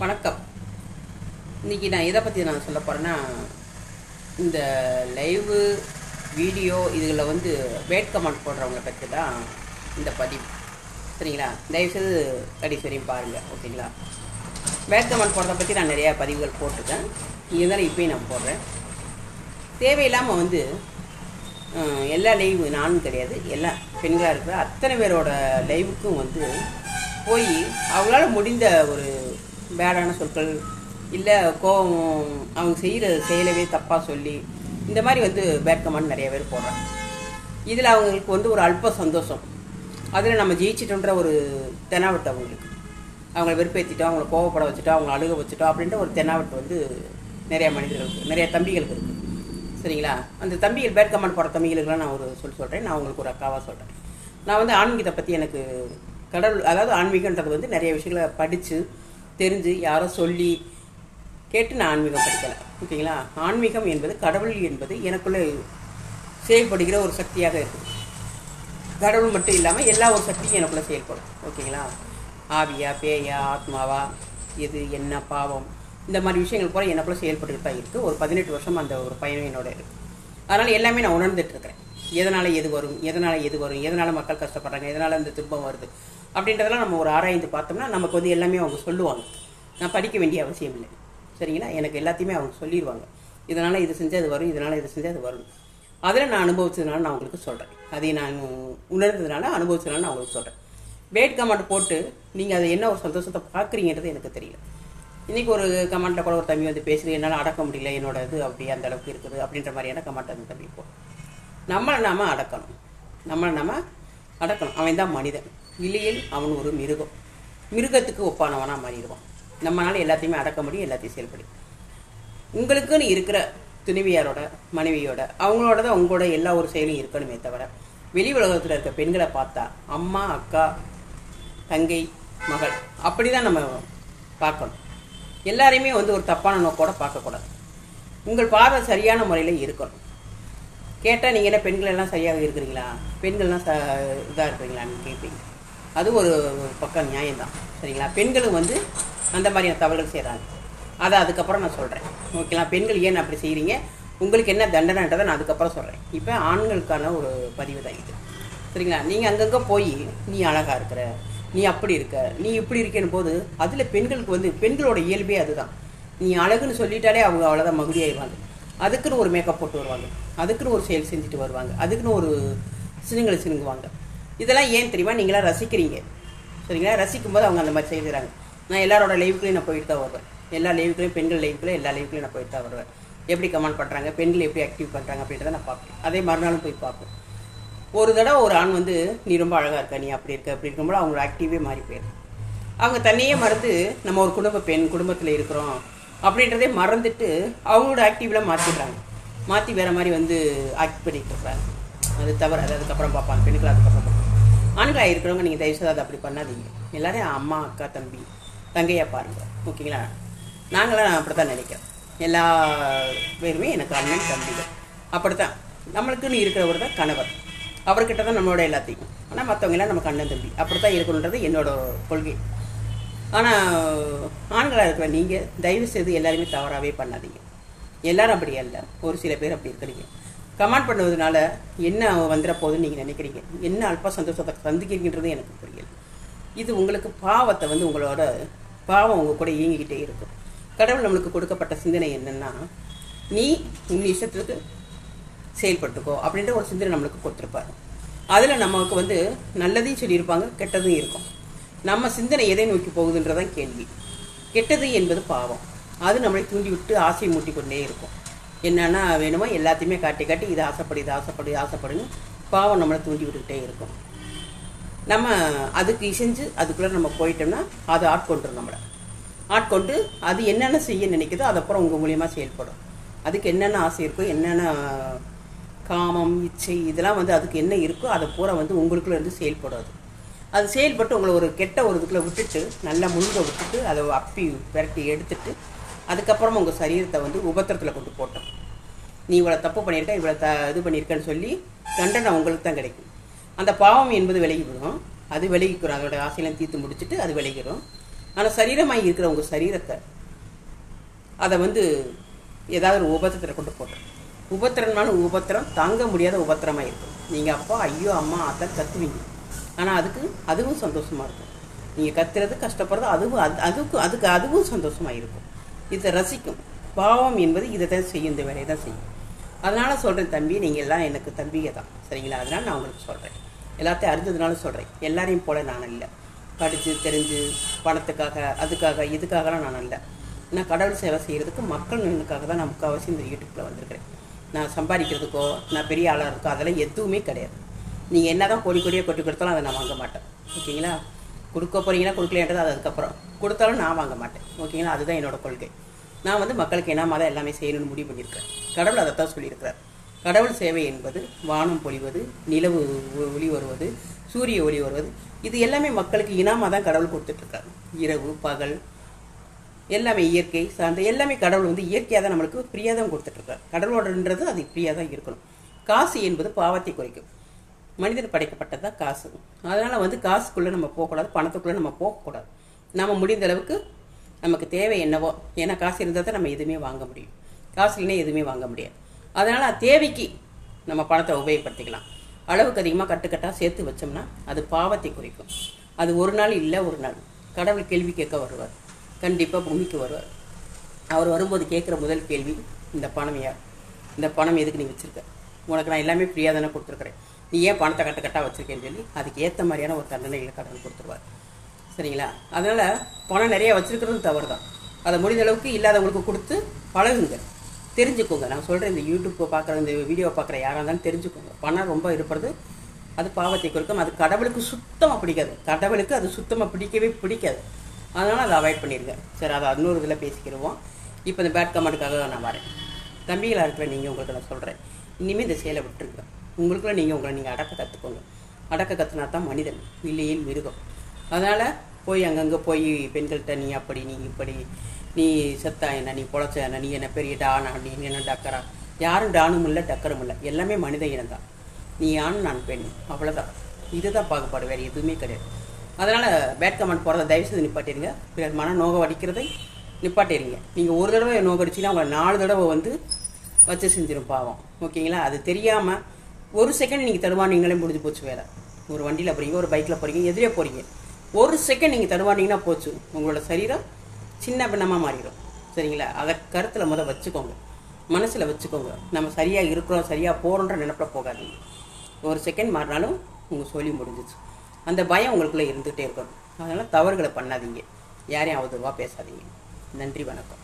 வணக்கம். இன்றைக்கி நான் எதை பற்றி நான் சொல்ல போகிறேன்னா, இந்த லைவு வீடியோ இதுகளில் வந்து பேட் கமெண்ட் போடுறவங்கள பற்றி தான் இந்த பதிவு. சரிங்களா? தயவுசெய்து கடைசி வரையும் பாருங்கள். ஓகேங்களா? பேட் கமெண்ட் போடுறத பற்றி நான் நிறையா பதிவுகள் போட்டிருக்கேன். இருந்தாலும் இப்போயும் நான் போடுறேன். தேவையில்லாமல் வந்து எல்லா லைவ் நானும் கிடையாது, எல்லா பெண்களாக இருக்கிற அத்தனை பேரோட லைவுக்கும் வந்து போய் அவங்களால முடிந்த ஒரு பேடான சொற்கள் இல்லை கோபம், அவங்க செய்கிற செயலவே தப்பாக சொல்லி இந்த மாதிரி வந்து பேட் கமெண்ட் நிறைய பேர் போடுறாங்க. இதில் அவங்களுக்கு வந்து ஒரு அல்ப சந்தோஷம், அதில் நம்ம ஜெயிச்சிட்டோன்ற ஒரு தெனாவட்டு அவங்களுக்கு, அவங்கள வெறுப்பேற்றிட்டோம், அவங்கள கோவப்பட வச்சுட்டோம், அவங்கள அழுக வச்சுட்டோம் அப்படின்ற ஒரு தெனாவட்டு வந்து நிறைய மனிதர்களுக்கு, நிறைய தம்பிகளுக்கு இருக்குது. சரிங்களா? அந்த தம்பிகள் பேட் கமெண்ட் போடுற தம்பிகளுக்கெல்லாம் நான் ஒரு சொல்கிறேன். நான் உங்களுக்கு ஒரு அக்காவாக சொல்கிறேன். நான் வந்து ஆன்மீகத்தை பற்றி எனக்கு கடவுள், அதாவது ஆன்மீகன்றது வந்து நிறைய விஷயங்களை படித்து தெரிஞ்சு யாரோ சொல்லி கேட்டு நான் ஆன்மீகம் படிக்கலை. ஓகேங்களா? ஆன்மீகம் என்பது, கடவுள் என்பது எனக்குள்ளே செயல்படுகிற ஒரு சக்தியாக இருக்குது. கடவுள் மட்டும் இல்லாமல் எல்லா ஒரு சக்தியும் எனக்குள்ளே செயல்படும். ஓகேங்களா? ஆவியா, பேயா, ஆத்மாவா, எது என்ன பாவம், இந்த மாதிரி விஷயங்கள் போல எனக்குள்ளே செயல்பட்டுக்கிட்டு தான் இருக்குது. ஒரு 18 வருஷம் அந்த ஒரு பயணம் என்னோட இருக்குது. அதனால் எல்லாமே நான் உணர்ந்துட்டு இருக்கிறேன். எதனால் எது வரும், எதனால் மக்கள் கஷ்டப்படுறாங்க, எதனால் இந்த துன்பம் வருது அப்படின்றதெல்லாம் நம்ம ஒரு ஆராய்ந்து பார்த்தோம்னா நமக்கு வந்து எல்லாமே அவங்க சொல்லுவாங்க. நான் படிக்க வேண்டிய அவசியம் இல்லை. சரிங்களா? எனக்கு எல்லாத்தையுமே அவங்க சொல்லிடுவாங்க. இதனால் இது செஞ்சால் அது வரும், இதனால் இது செஞ்சால் அது வரும். அதில் நான் அனுபவிச்சதுனால நான் உங்களுக்கு சொல்கிறேன். அதை நான் உணர்ந்ததுனால, அனுபவிச்சதுனால நான் உங்களுக்கு சொல்கிறேன். பேட் கமெண்ட் போட்டு நீங்கள் அதை என்ன ஒரு சந்தோஷத்தை பார்க்குறீங்கிறது எனக்கு தெரியல. இன்றைக்கி ஒரு கமெண்ட்டில் கூட ஒரு தம்பி வந்து பேசுகிறது, என்னால் அடக்க முடியல, என்னோட இது அப்படியே அந்த அளவுக்கு இருக்குது அப்படின்ற மாதிரியான கமெண்ட் அந்த தம்பி போடும். நம்மளை நாம் அடக்கணும். அவன் தான் மனிதன், இல்லையில் அவன் ஒரு மிருகம். மிருகத்துக்கு ஒப்பானவனாக மாறிடுவான். நம்மளால் எல்லாத்தையுமே அடக்க முடியும், எல்லாத்தையும் செயல்படும். உங்களுக்குன்னு இருக்கிற துணைவியாரோட, மனைவியோட, அவங்களோட தான் உங்களோட எல்லா ஒரு செயலும் இருக்கணுமே தவிர, வெளி உலகத்தில் இருக்க பெண்களை பார்த்தா அம்மா, அக்கா, தங்கை, மகள் அப்படி தான் நம்ம பார்க்கணும். எல்லாரையுமே வந்து ஒரு தப்பான நோக்கோட பார்க்கக்கூடாது. உங்கள் பார்வை சரியான முறையில் இருக்கணும். கேட்டால் நீங்கள் என்ன பெண்கள் எல்லாம் சரியாக இருக்கிறீங்களா, பெண்கள்லாம் இதாக இருக்கிறீங்களான்னு கேட்பீங்க. அது ஒரு பக்கம் நியாயம்தான். சரிங்களா? பெண்களும் வந்து அந்த மாதிரியான தவறுகள் செய்கிறாங்க. அதை அதுக்கப்புறம் நான் சொல்கிறேன். ஓகேங்களா? பெண்கள் ஏன் அப்படி செய்கிறீங்க, உங்களுக்கு என்ன தண்டனைன்றதை நான் அதுக்கப்புறம் சொல்கிறேன். இப்போ ஆண்களுக்கான ஒரு பதிவு தான் இது. சரிங்களா? நீங்கள் அங்கங்கே போய் நீ அழகாக இருக்கிற, நீ அப்படி இருக்க, நீ இப்படி இருக்கேன்னு போது அதில் பெண்களுக்கு வந்து பெண்களோட இயல்பே அதுதான். நீ அழகுன்னு சொல்லிட்டாலே அவங்க அவ்வளோதான் மகிழ்ச்சியாயிடுவாங்க. அதுக்குன்னு ஒரு மேக்கப் போட்டு வருவாங்க, அதுக்குன்னு ஒரு செயல் செஞ்சுட்டு வருவாங்க, அதுக்குன்னு ஒரு சினுங்குவாங்க. இதெல்லாம் ஏன் தெரியுமா? நீங்களாம் ரசிக்கிறீங்க. சரிங்களா? ரசிக்கும் போது அவங்க அந்த மாதிரி செய்கிறாங்க. நான் எல்லாரோட லைவுக்குலையும் நான் போயிட்டு தான் வருவேன். எல்லா லைவுக்குலையும், பெண்கள் லைவுக்குலையும் எல்லா லைவுக்குலையும் நான் போயிட்டு தான் வருவேன். எப்படி கமெண்ட் பண்ணுறாங்க, பெண்கள் எப்படி ஆக்டிவ் பண்ணுறாங்க அப்படின்றத நான் பார்ப்பேன். அதே மறுநாளும் போய் பார்ப்பேன். ஒரு தடவை ஒரு ஆண் வந்து நீ ரொம்ப அழகாக இருக்க, நீ அப்படி இருக்க, அப்படி இருக்கும்போது அவங்களோட ஆக்டிவே மாறி போயிடும். அவங்க தன்னையே மறந்து நம்ம ஒரு குடும்பத்தில் இருக்கிறோம் அப்படின்றதே மறந்துட்டு அவங்களோட ஆக்டிவ்லாம் மாற்றிடுறாங்க. மாற்றி வேறு மாதிரி வந்து ஆக்ட் பண்ணிட்டு இருக்கிறாங்க. அது தவிர அதுக்கப்புறம் பார்ப்பாங்க பெண்கள். அதுக்கப்புறம் பார்ப்பாங்க. ஆண்களாக இருக்கிறவங்க நீங்கள் தயவுசெய்து அதை அப்படி பண்ணாதீங்க. எல்லோரும் அம்மா, அக்கா, தம்பி, தங்கையாக பாருங்கள். ஓகேங்களா? நாங்களாம் அப்படி தான் நினைக்கிறோம். எல்லா பேருமே எனக்கு அண்ணன், தம்பிகள் அப்படித்தான். நம்மளுக்குன்னு இருக்கிறவர் தான் கணவர். அவர்கிட்ட தான் நம்மளோட எல்லாத்தையும். ஆனால் மற்றவங்களாம் நமக்கு அண்ணன், தம்பி அப்படித்தான் இருக்கணுன்றது என்னோட கொள்கை. ஆனால் ஆண்களாக இருக்கிற நீங்கள் தயவு செய்து எல்லாருமே தவறாகவே பண்ணாதீங்க. எல்லாரும் அப்படி அல்ல, ஒரு சில பேர் அப்படி இருக்கிறீங்க. கமெண்ட் பண்ணுவதனால என்ன வந்துட போகுதுன்னு நீங்கள் நினைக்கிறீங்க, என்ன அல்ப சந்தோஷத்தை சந்திக்கிறீங்கன்றது எனக்கு புரியல. இது உங்களுக்கு பாவத்தை வந்து, உங்களோட பாவம் உங்கள் கூட இயங்கிக்கிட்டே இருக்கும். கடவுள் நம்மளுக்கு கொடுக்கப்பட்ட சிந்தனை என்னென்னா, நீ உன் இஷ்டத்துக்கு செயல்பட்டுக்கோ அப்படின்ற ஒரு சிந்தனை நம்மளுக்கு கொடுத்துருப்பாரு. அதில் நமக்கு வந்து நல்லதையும் சொல்லியிருப்பாங்க, கெட்டதும் இருக்கும். நம்ம சிந்தனை எதை நோக்கி போகுதுன்றதான் கேள்வி. கெட்டது என்பது பாவம். அது நம்மளை தூண்டி விட்டு ஆசையை மூட்டி கொண்டே இருக்கும். என்னென்னா வேணுமோ எல்லாத்தையுமே காட்டி இது ஆசைப்படுன்னு பாவம் நம்மளை தூண்டி விட்டுக்கிட்டே இருக்கும். நம்ம அதுக்கு இசைஞ்சு அதுக்குள்ளே நம்ம போயிட்டோம்னா அது ஆட்கொண்டுரும். நம்மளை ஆட்கொண்டு அது என்னென்ன செய்ய நினைக்குதோ அது அப்புறம் உங்கள் மூலியமாக செயல்படும். அதுக்கு என்னென்ன ஆசை இருக்கோ, என்னென்ன காமம், இச்சை இதெல்லாம் வந்து அதுக்கு என்ன இருக்கோ அதை பூரா வந்து உங்களுக்குள்ளே இருந்து செயல்படாது. அது செயல்பட்டு உங்களை ஒரு கெட்ட ஒரு இதுக்குள்ளே விட்டுட்டு, நல்லா முழுக விட்டுட்டு, அதை அப்பி விரட்டி எடுத்துட்டு, அதுக்கப்புறமா உங்கள் சரீரத்தை வந்து உபத்திரத்தில் கொண்டு போட்டோம். நீ இவ்வளோ தப்பு பண்ணியிருக்க, இவ்வளோ இது பண்ணியிருக்கேன்னு சொல்லி தண்டனை உங்களுக்கு தான் கிடைக்கும். அந்த பாவம் என்பது விலகிவிடும். அது விலகிக்கிறோம். அதோட ஆசையெல்லாம் தீர்த்து முடிச்சுட்டு அது விலகிடும். ஆனால் சரீரமாக இருக்கிற உங்கள் சரீரத்தை அதை வந்து ஏதாவது ஒரு உபத்திரத்தில் கொண்டு போட்டோம். உபத்திரம்னாலும் உபத்திரம் தாங்க முடியாத உபத்திரமாக இருக்கும். நீங்கள் அப்பா ஐயோ அம்மா அதான் கத்துவீங்க. ஆனால் அதுவும் சந்தோஷமாக இருக்கும். நீங்கள் கத்துறது கஷ்டப்படுறது அதுவும் சந்தோஷமாக இருக்கும். இதை ரசிக்கும். பாவம் என்பது இதை தான் செய்யும், இந்த வேலையை தான் செய்யும். அதனால் சொல்கிறேன் தம்பி, நீங்கள் எல்லாம் எனக்கு தம்பியை தான், சரிங்களா? அதனால் நான் உங்களுக்கு சொல்கிறேன், எல்லாத்தையும் அறிஞ்சதுனால சொல்கிறேன். எல்லாரையும் போல நான் இல்லை. படித்து தெரிஞ்சு பணத்துக்காக அதுக்காக இதுக்காகலாம் நான் இல்லை. நான் கடவுள் சேவை செய்கிறதுக்கு மக்கள் நலனுக்காக தான் நான் முக்கால்வாசி இந்த யூடியூப்பில் வந்திருக்கிறேன். நான் சம்பாதிக்கிறதுக்கோ நான் பெரிய ஆளாக இருக்கோ அதெல்லாம் எதுவுமே கிடையாது. நீங்கள் என்ன தான் கொடியாக கொட்டி கொடுத்தாலும் அதை நான் வாங்க மாட்டேன். ஓகேங்களா? கொடுக்க போகிறீங்கன்னா கொடுக்கலன்றது அது அதுக்கப்புறம். கொடுத்தாலும் நான் வாங்க மாட்டேன். ஓகேங்களா? அதுதான் என்னோடய கொள்கை. நான் வந்து மக்களுக்கு என்ன தான் எல்லாமே செய்யணும்னு முடிவு பண்ணியிருக்கிறேன். கடவுள் அதைத்தான் சொல்லியிருக்கிறார். கடவுள் சேவை என்பது வானம் பொழிவது, நிலவு ஒளி வருவது, சூரிய ஒளி வருவது, இது எல்லாமே மக்களுக்கு இனாமாக தான் கடவுள் கொடுத்துட்ருக்காரு. இரவு பகல் எல்லாமே இயற்கை சார்ந்த எல்லாமே கடவுள் வந்து இயற்கையாக தான் நம்மளுக்கு ஃப்ரீயாக தான் கொடுத்துட்ருக்காரு. கடவுளோடன்றது அது ஃப்ரீயாக தான் இருக்கணும். காசு என்பது பாவத்தை குறைக்கும். மனிதன் படைக்கப்பட்டது தான் காசு. அதனால் வந்து காசுக்குள்ளே நம்ம போகக்கூடாது, பணத்துக்குள்ளே நம்ம போகக்கூடாது. நம்ம முடிந்த அளவுக்கு நமக்கு தேவை என்னவோ, ஏன்னா காசு இருந்தால் தான் நம்ம எதுவுமே வாங்க முடியும். காசு இல்லைன்னா எதுவுமே வாங்க முடியாது. அதனால் தேவைக்கு நம்ம பணத்தை உபயோகப்படுத்திக்கலாம். அளவுக்கு அதிகமாக கட்டுக்கட்டாக சேர்த்து வச்சோம்னா அது பாவத்தை குறிக்கும். அது ஒரு நாள் இல்லை, ஒரு நாள் கடவுள் கேள்வி கேட்க வருவார். கண்டிப்பாக பூமிக்கு வருவார். அவர் வரும்போது கேட்குற முதல் கேள்வி, இந்த பணம் யார்? இந்த பணம் எதுக்கு நீ வச்சுருக்க? உனக்கு நான் எல்லாமே ஃப்ரீயாக தானே கொடுத்துருக்குறேன், நீ ஏன் பணத்தை கட்டாக வச்சுருக்கேன்னு சொல்லி அதுக்கு ஏற்ற மாதிரியான ஒரு தண்டனைகளை கடவுள் கொடுத்துருவார். சரிங்களா? அதனால் பணம் நிறையா வச்சுருக்கிறது தவறு தான். அதை முடிந்த அளவுக்கு இல்லாதவங்களுக்கு கொடுத்து பழகுங்க, தெரிஞ்சுக்கோங்க. நான் சொல்கிறேன், இந்த யூடியூப்பை பார்க்குற இந்த வீடியோவை பார்க்குற யாராக இருந்தாலும் தெரிஞ்சுக்கோங்க. பணம் ரொம்ப இருப்பது அது பாவத்தை கொடுக்கும். அது கடவுளுக்கு சுத்தமாக பிடிக்காது. கடவுளுக்கு அது சுத்தமாக பிடிக்கவே பிடிக்காது. அதனால் அதை அவாய்ட் பண்ணிடுங்க. சரி, அதை இன்னொரு இதில் பேசிக்கிடுவோம். இப்போ இந்த பேட் கமெண்ட்டுக்காக நான் வரேன். தம்பிகளாக இருக்கிற நீங்கள் உங்களுக்கு நான் சொல்கிறேன், இனிமேல் இந்த செயலை விட்டுருங்க. உங்களுக்குள்ள நீங்கள் அடக்க கற்றுக்கோங்க. அடக்க கற்றுனா தான் மனிதன், இல்லையில் மிருகம். அதனால் போய் அங்கங்கே போய் பெண்கள்கிட்ட நீ அப்படி நீ இப்படி நீ செத்தா என்ன, நீ பொழைச்ச என்ன, நீ என்ன பெரிய டானா, நீ என்ன டக்கரா, யாரும் டானும் இல்லை டக்கரும் இல்லை, எல்லாமே மனித இனம் தான். நீ ஆண் நான் பெண், அவ்வளோதான். இதுதான் பாகுபாடு, வேறு எதுவுமே கிடையாது. அதனால் பேட் கமெண்ட் போகிறத தயவுசெய்து நிப்பாட்டிடுங்க. பிறர் மன நோக வடிக்கிறதை நிப்பாட்டிடுங்க. நீங்கள் ஒரு தடவை நோகடிச்சிங்கன்னா உங்களை 4 தடவை வந்து வச்சு செஞ்சிடும் பாவம். ஓகேங்களா? அது தெரியாமல் ஒரு செகண்ட் நீங்கள் தடுமானீங்களே முடிஞ்சு போச்சு வேலை. ஒரு வண்டியில் போகிறீங்க, ஒரு பைக்கில் போகிறீங்க, எதிரே போகிறீங்க, ஒரு செகண்ட் நீங்கள் தடுமானீங்கன்னா போச்சு, உங்களோட சரீரம் சின்ன பின்னமாக மாறிடும். சரிங்களா? அதை கருத்தில் வச்சுக்கோங்க, மனசில் வச்சுக்கோங்க. நம்ம சரியாக இருக்கிறோம், சரியாக போகிறோன்ற நினைப்பில் போகாதீங்க. ஒரு செகண்ட் மாறினாலும் உங்கள் சொல்லி முடிஞ்சிச்சு. அந்த பயம் உங்களுக்குள்ளே இருந்துகிட்டே இருக்கணும். அதனால் தவறுகளை பண்ணாதீங்க, யாரையும் அவதூறுவாக பேசாதீங்க. நன்றி, வணக்கம்.